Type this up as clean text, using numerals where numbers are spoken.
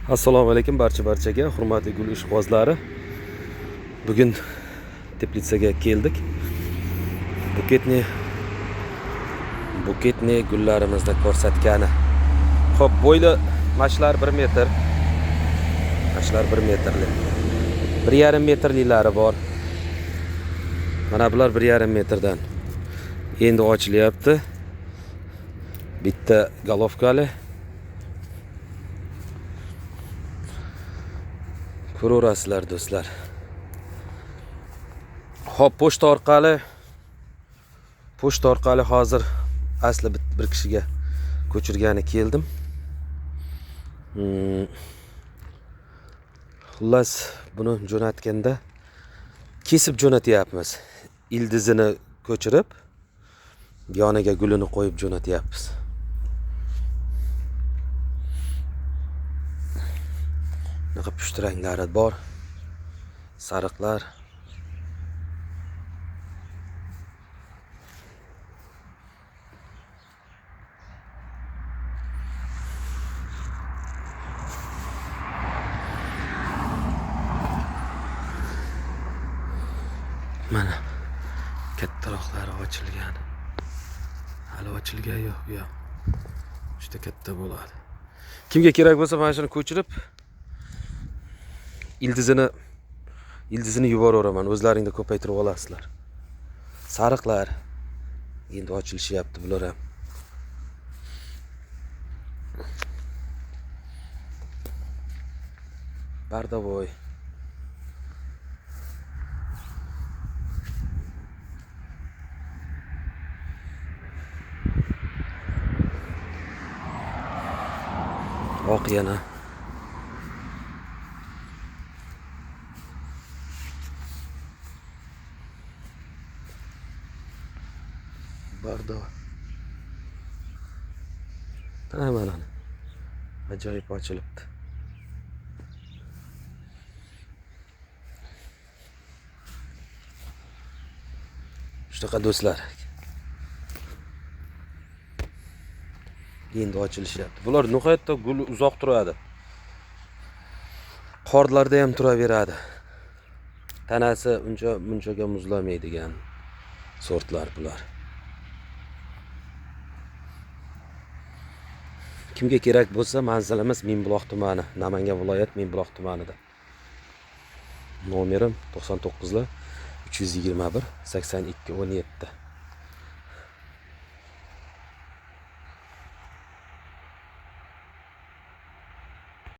Assalomu alaykum barchaga, hurmatli gul ishqibozlari. Bugun Teplitsaga keldik. Buketni gullarimizni ko'rsatgani. Xo'p, bo'yli mashlar 1 metr. Mashlar 1 metrlik. 1,5 metrliklari bor. Mana bular 1,5 metrdan. Endi ochilyapti. Bitta golovkali. Ko'rasizlar do'stlar. Hop, pochta orqali hozir asli bir kishiga ko'chirgani keldim. Xullas, buni jo'natganda kesib jo'natyapmiz. Ildizini ko'chirib, yoniga gulini qo'yib jo'natyapmiz. Bunaqa pushti ranglari bor. Sariqlar. Mana kattaroqlari ochilgan. Hali ochilgan yo'q, bu yoq. Juda katta bo'ladi. Kimga kerak bo'lsa mana shuni ko'chirib ildizini yuboraveraman. O'zlaringda ko'paytirib olasizlar. Sariqlar endi ochilishyapti bular ham. Bardavoy. Oq yana. Bardo. Mana. Ajoyib ochilibdi. Shunaqa do'stlar. Endi ochilishyapti. Bular nihoyatda gul uzoq turadi. Qorlarda ham turaveradi. Tanasi munchaga muzlamaydigan sortlar bular. Kimga kerak bo'lsa, manzilimiz Mingbuloq tumani, Namangan viloyat Mingbuloq tumanida. Nomerim 99 321 82 17.